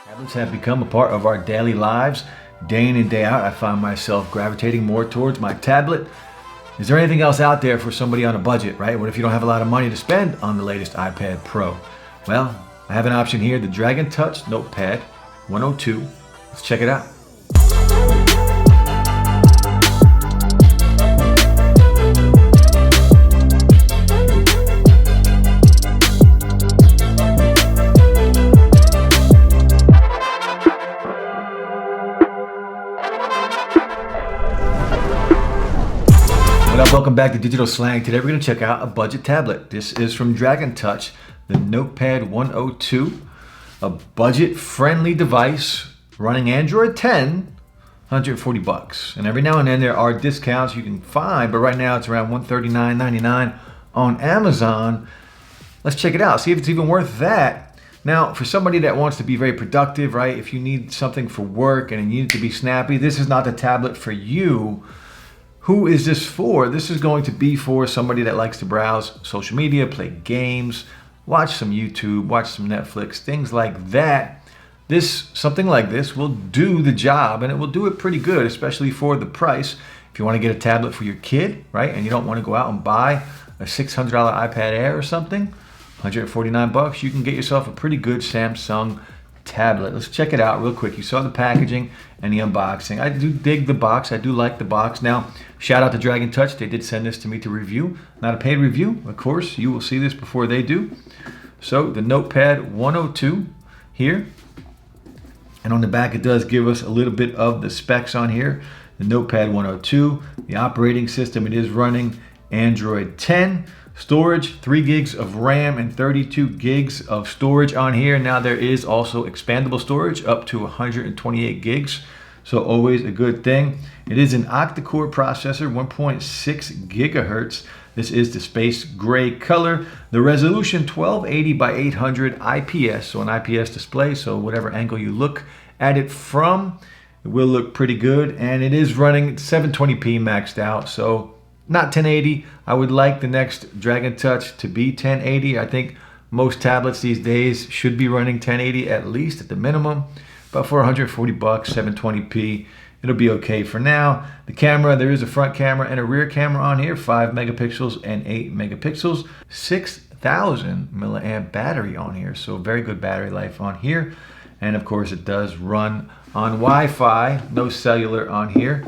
Tablets have become a part of our daily lives. Day in and day out, I find myself gravitating more towards my tablet. Is there anything else out there for somebody on a budget, right? What if you don't have a lot of money to spend on the latest iPad Pro? Well, I have an option here, the DragonTouch Notepad 102. Let's check it out. What up, welcome back to Digital Slang. Today we're going to check out a budget tablet. This is from DragonTouch, the Notepad 102, a budget-friendly device running Android 10, 140 bucks. And every now and then there are discounts you can find, but right now it's around $139.99 on Amazon. Let's check it out, see if it's even worth that. Now, for somebody that wants to be very productive, right, if you need something for work and you need it to be snappy, this is not the tablet for you. Who is this for? This is going to be for somebody that likes to browse social media, play games, watch some YouTube, watch some Netflix, things like that. Something like this will do the job, and it will do it pretty good, especially for the price. If you want to get a tablet for your kid, right, and you don't want to go out and buy a $600 iPad Air or something, 149 bucks, you can get yourself a pretty good Samsung tablet. Let's check it out real quick. You saw the packaging and the unboxing. I do dig the box. I do like the box. Now, shout out to DragonTouch. They did send this to me to review. Not a paid review, of course. You will see this before they do. So the Notepad 102 here. And on the back, it does give us a little bit of the specs on here. The Notepad 102, the operating system, it is running Android 10. Storage, 3 gigs of RAM and 32 gigs of storage on here. Now there is also expandable storage up to 128 gigs. So always a good thing. It is an octa-core processor, 1.6 gigahertz. This is the space gray color. The resolution 1280 by 800 IPS, so an IPS display. So whatever angle you look at it from, it will look pretty good. And it is running 720p maxed out. So not 1080. I would like the next DragonTouch to be 1080. I think most tablets these days should be running 1080 at least at the minimum. But for 140 bucks, 720p, it'll be okay for now. The camera, there is a front camera and a rear camera on here, 5 megapixels and 8 megapixels, 6,000 milliamp battery on here. So very good battery life on here. And of course it does run on Wi-Fi, no cellular on here.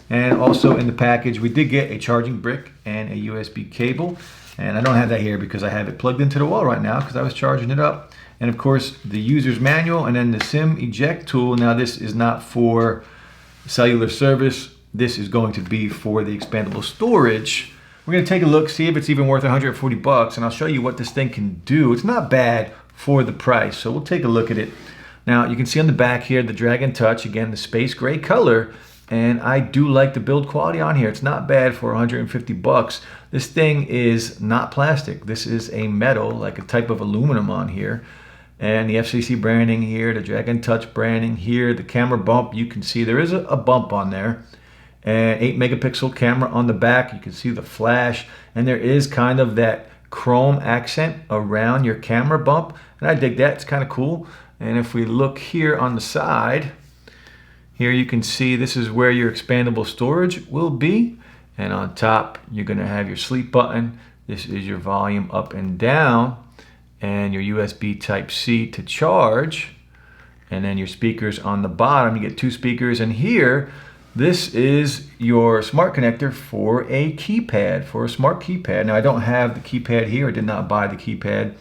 And also in the package, we did get a charging brick and a USB cable. And I don't have that here because I have it plugged into the wall right now because I was charging it up. And of course, the user's manual and then the SIM eject tool. Now this is not for cellular service. This is going to be for the expandable storage. We're gonna take a look, see if it's even worth 140 bucks, and I'll show you what this thing can do. It's not bad for the price, so we'll take a look at it. Now you can see on the back here, the DragonTouch, again, the space gray color. And I do like the build quality on here. It's not bad for 150 bucks. This thing is not plastic. This is a metal, like a type of aluminum on here. And the FCC branding here, the DragonTouch branding here, the camera bump, you can see there is a bump on there. And 8 megapixel camera on the back. You can see the flash. And there is kind of that chrome accent around your camera bump. And I dig that, it's kind of cool. And if we look here on the side, here you can see this is where your expandable storage will be. And on top, you're gonna have your sleep button. This is your volume up and down and your USB Type-C to charge. And then your speakers on the bottom, you get 2 speakers. And here, this is your smart connector for a keypad, for a smart keypad. Now I don't have the keypad here, I did not buy the keypad.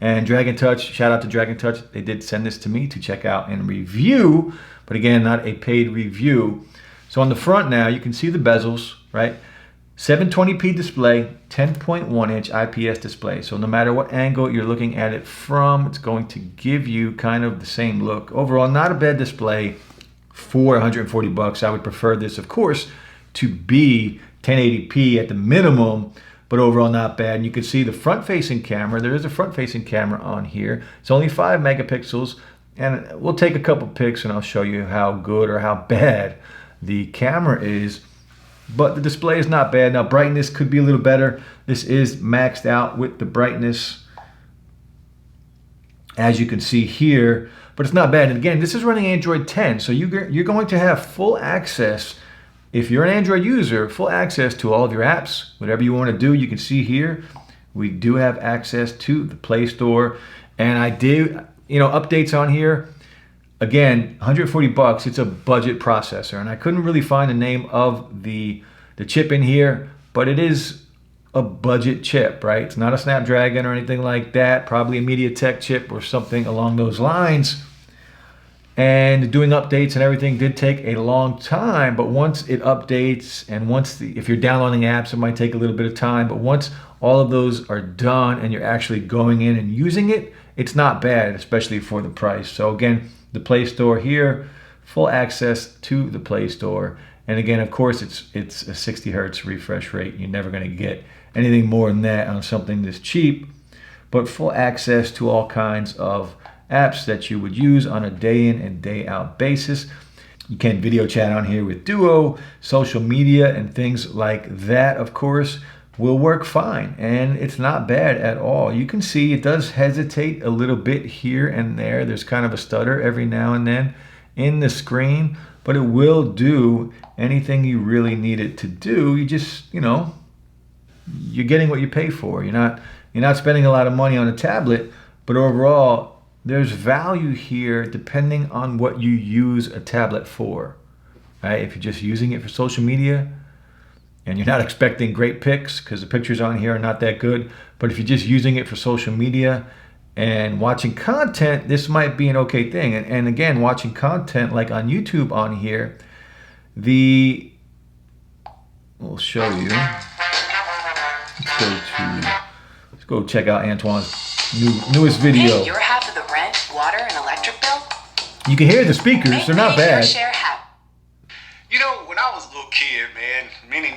And DragonTouch, shout out to DragonTouch, they did send this to me to check out and review. But again, not a paid review. So on the front now, you can see the bezels, right? 720p display, 10.1 inch IPS display. So no matter what angle you're looking at it from, it's going to give you kind of the same look. Overall, not a bad display for 140 bucks. I would prefer this, of course, to be 1080p at the minimum, but overall not bad. And you can see the front-facing camera. There is a front-facing camera on here. It's only 5 megapixels. And we'll take a couple pics and I'll show you how good or how bad the camera is. But the display is not bad. Now brightness could be a little better. This is maxed out with the brightness as you can see here, but it's not bad. And again, this is running Android 10, so you're going to have full access. If you're an Android user, full access to all of your apps, whatever you want to do. You can see here, we do have access to the Play Store, and I do, updates on here. Again, 140 bucks, it's a budget processor, and I couldn't really find the name of the chip in here, but it is a budget chip, right? It's not a Snapdragon or anything like that, probably a MediaTek chip or something along those lines. And doing updates and everything did take a long time, but once it updates and if you're downloading apps, it might take a little bit of time, but once all of those are done and you're actually going in and using it, it's not bad, especially for the price. So again, the Play Store here, full access to the Play Store. And again, of course, it's a 60 hertz refresh rate. You're never going to get anything more than that on something this cheap, but full access to all kinds of apps that you would use on a day in and day out basis. You can video chat on here with Duo, social media and things like that, of course, will work fine. And it's not bad at all. You can see it does hesitate a little bit here and there. There's kind of a stutter every now and then in the screen, but it will do anything you really need it to do. You just, you're getting what you pay for. You're not spending a lot of money on a tablet, but overall, there's value here depending on what you use a tablet for, right? If you're just using it for social media and you're not expecting great pics because the pictures on here are not that good, but if you're just using it for social media and watching content, this might be an okay thing. And again, watching content like on YouTube on here, we'll show you. Let's go check out Antoine's newest video. Hey, you're half of the rent, water, and electric bill? You can hear the speakers, they're not bad. When I was a little kid, man, many.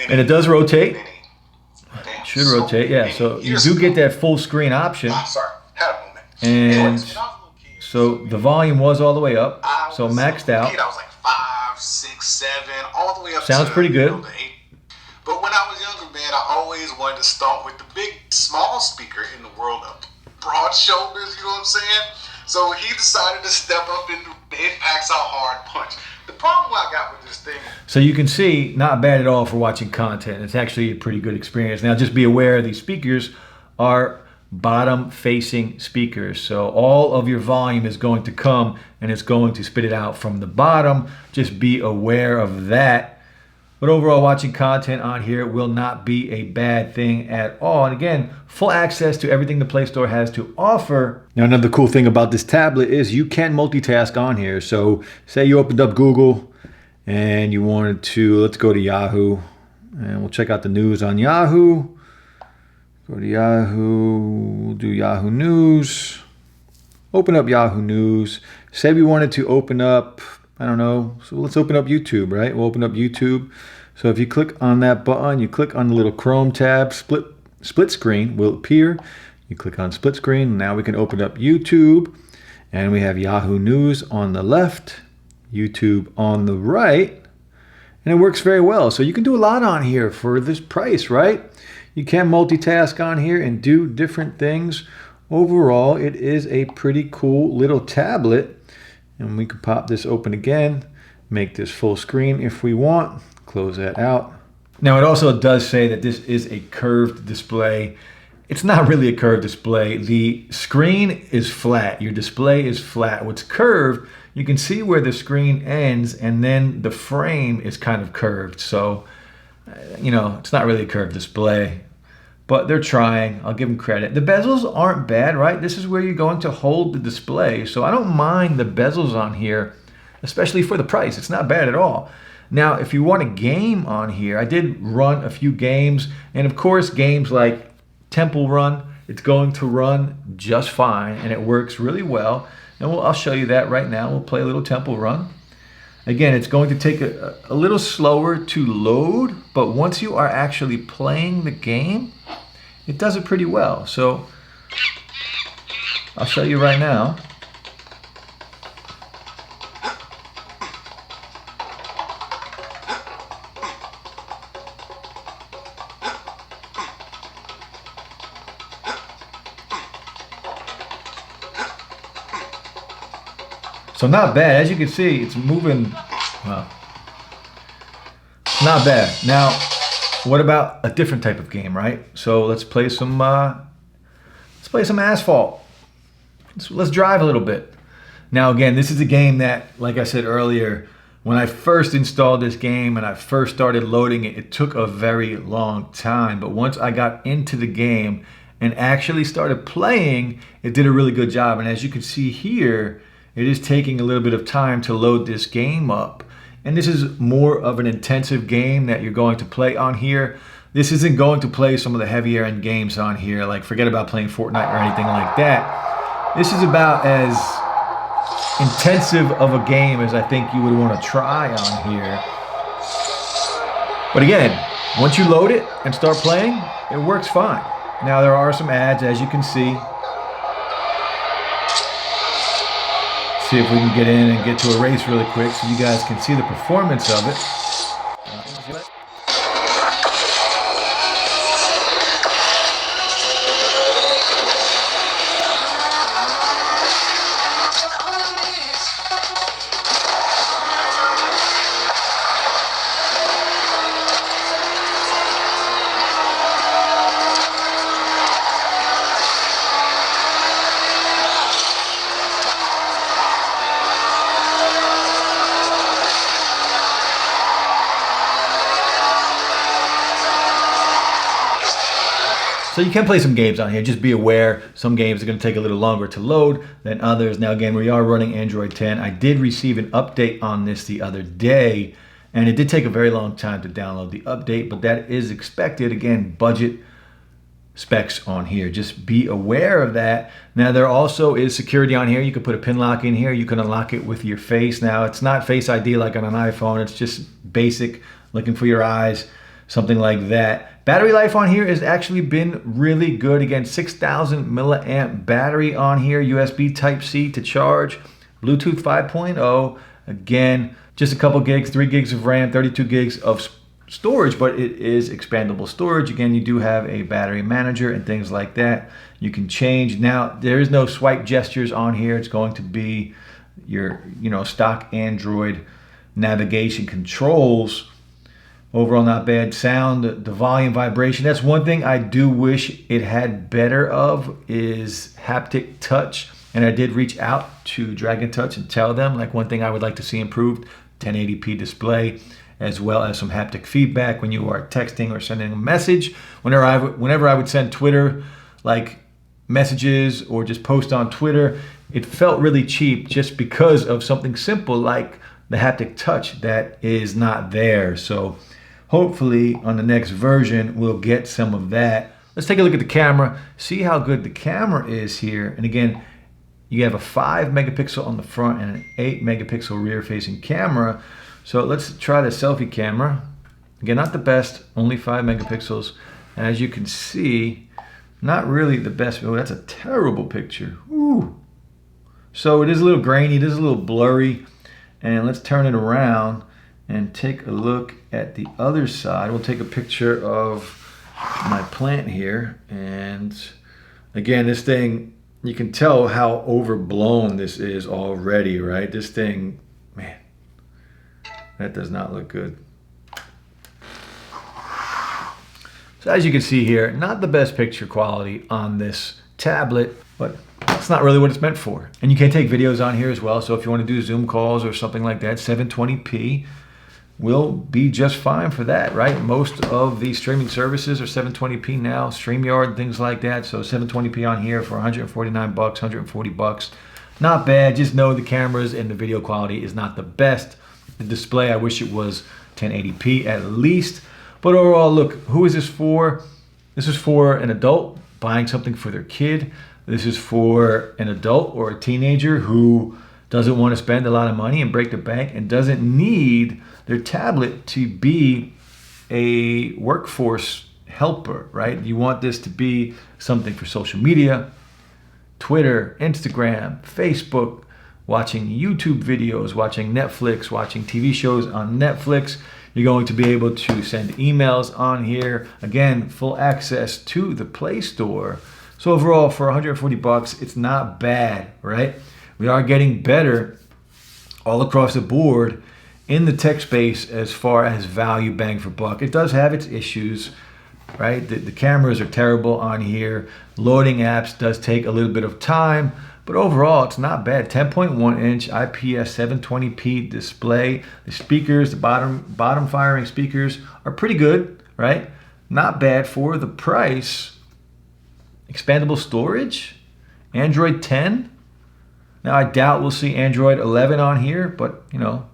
And it does rotate. It should rotate, yeah. So you do get that full screen option. Sorry, had a moment. And so the volume was all the way up, so maxed out. I was like 5, 6, 7, all the way up. Sounds pretty good. The 8. But when I was younger, man, I always wanted to start with the small speaker in the world of broad shoulders, you know what I'm saying? So he decided to step up and it packs out hard punch. The problem I got with this thing. So you can see, not bad at all for watching content. It's actually a pretty good experience. Now just be aware these speakers are bottom facing speakers. So all of your volume is going to come and it's going to spit it out from the bottom. Just be aware of that. But overall, watching content on here will not be a bad thing at all. And again, full access to everything the Play Store has to offer. Now, another cool thing about this tablet is you can multitask on here. So say you opened up Google and you wanted to, let's go to Yahoo. And we'll check out the news on Yahoo. Go to Yahoo, we'll do Yahoo News. Open up Yahoo News. Say we wanted to open up, I don't know, so let's open up YouTube, right? We'll open up YouTube. So if you click on that button, you click on the little Chrome tab, split screen will appear. You click on split screen, now we can open up YouTube, and we have Yahoo News on the left, YouTube on the right, and it works very well. So you can do a lot on here for this price, right? You can multitask on here and do different things. Overall, it is a pretty cool little tablet. And we can pop this open again, make this full screen if we want, close that out. Now it also does say that this is a curved display. It's not really a curved display. The screen is flat, your display is flat. What's curved, you can see where the screen ends and then the frame is kind of curved. So, it's not really a curved display, but they're trying. I'll give them credit. The bezels aren't bad, right? This is where you're going to hold the display. So I don't mind the bezels on here, especially for the price. It's not bad at all. Now, if you want a game on here, I did run a few games. And of course, games like Temple Run, it's going to run just fine. And it works really well. And I'll show you that right now. We'll play a little Temple Run. Again, it's going to take a little slower to load, but once you are actually playing the game, it does it pretty well. So I'll show you right now. So not bad. As you can see, it's moving. Well, not bad. Now, what about a different type of game, right? So let's play some asphalt. Let's drive a little bit. Now, again, this is a game that, like I said earlier, when I first installed this game and I first started loading it, it took a very long time. But once I got into the game and actually started playing, it did a really good job. And as you can see here, it is taking a little bit of time to load this game up. And this is more of an intensive game that you're going to play on here. This isn't going to play some of the heavier end games on here, like forget about playing Fortnite or anything like that. This is about as intensive of a game as I think you would want to try on here. But again, once you load it and start playing, it works fine. Now there are some ads, as you can see. See if we can get in and get to a race really quick so you guys can see the performance of it. So you can play some games on here. Just be aware, some games are going to take a little longer to load than others. Now again, we are running Android 10. I did receive an update on this the other day, and it did take a very long time to download the update, but that is expected. Again, budget specs on here. Just be aware of that. Now there also is security on here. You can put a pin lock in here. You can unlock it with your face. Now it's not Face ID like on an iPhone. It's just basic, looking for your eyes, something like that. Battery life on here has actually been really good. Again, 6,000 milliamp battery on here, USB Type-C to charge, Bluetooth 5.0. Again, just a couple gigs, 3 gigs of RAM, 32 gigs of storage, but it is expandable storage. Again, you do have a battery manager and things like that. You can change. Now, there is no swipe gestures on here. It's going to be your, stock Android navigation controls. Overall, not bad. Sound, the volume, vibration. That's one thing I do wish it had better of is haptic touch. And I did reach out to dragontouch and tell them, like, one thing I would like to see improved, 1080p display, as well as some haptic feedback when you are texting or sending a message. Whenever I would send Twitter, like, messages or just post on Twitter, it felt really cheap just because of something simple like the haptic touch that is not there. So hopefully on the next version, we'll get some of that. Let's take a look at the camera, see how good the camera is here. And again, you have a 5 megapixel on the front and an 8 megapixel rear facing camera. So let's try the selfie camera. Again, not the best, only 5 megapixels. As you can see, not really the best. Oh, that's a terrible picture. Ooh. So it is a little grainy, it is a little blurry. And let's turn it around and take a look at the other side. We'll take a picture of my plant here. And again, this thing, you can tell how overblown this is already, right? This thing, man, that does not look good. So as you can see here, not the best picture quality on this tablet, but that's not really what it's meant for. And you can take videos on here as well. So if you want to do Zoom calls or something like that, 720p will be just fine for that, right? Most of the streaming services are 720p now, StreamYard, things like that. So 720p on here for 149 bucks, 140 bucks. Not bad. Just know the cameras and the video quality is not the best. The display, I wish it was 1080p at least. But overall, look, who is this for? This is for an adult buying something for their kid. This is for an adult or a teenager who doesn't want to spend a lot of money and break the bank and doesn't need their tablet to be a workforce helper, right? You want this to be something for social media, Twitter, Instagram, Facebook, watching YouTube videos, watching Netflix, watching TV shows on Netflix. You're going to be able to send emails on here. Again, full access to the Play Store. So overall, for 140 bucks, it's not bad, right? We are getting better all across the board in the tech space as far as value bang for buck. It does have its issues, right? The cameras are terrible on here. Loading apps does take a little bit of time, but overall it's not bad. 10.1 inch IPS 720p display. The speakers, the bottom firing speakers are pretty good, right? Not bad for the price. Expandable storage, Android 10. Now I doubt we'll see Android 11 on here, but you know,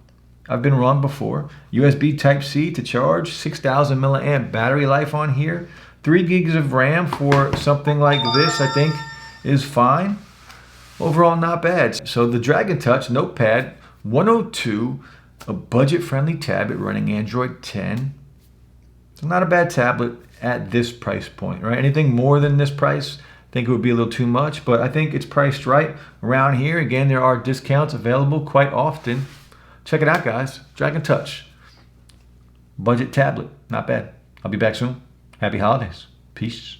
I've been wrong before. USB Type-C to charge, 6,000 milliamp battery life on here. 3 gigs of RAM for something like this, I think, is fine. Overall, not bad. So the DragonTouch Notepad 102, a budget-friendly tablet running Android 10. It's not a bad tablet at this price point, right? Anything more than this price, I think it would be a little too much, but I think it's priced right around here. Again, there are discounts available quite often. Check it out, guys. DragonTouch. Budget tablet. Not bad. I'll be back soon. Happy holidays. Peace.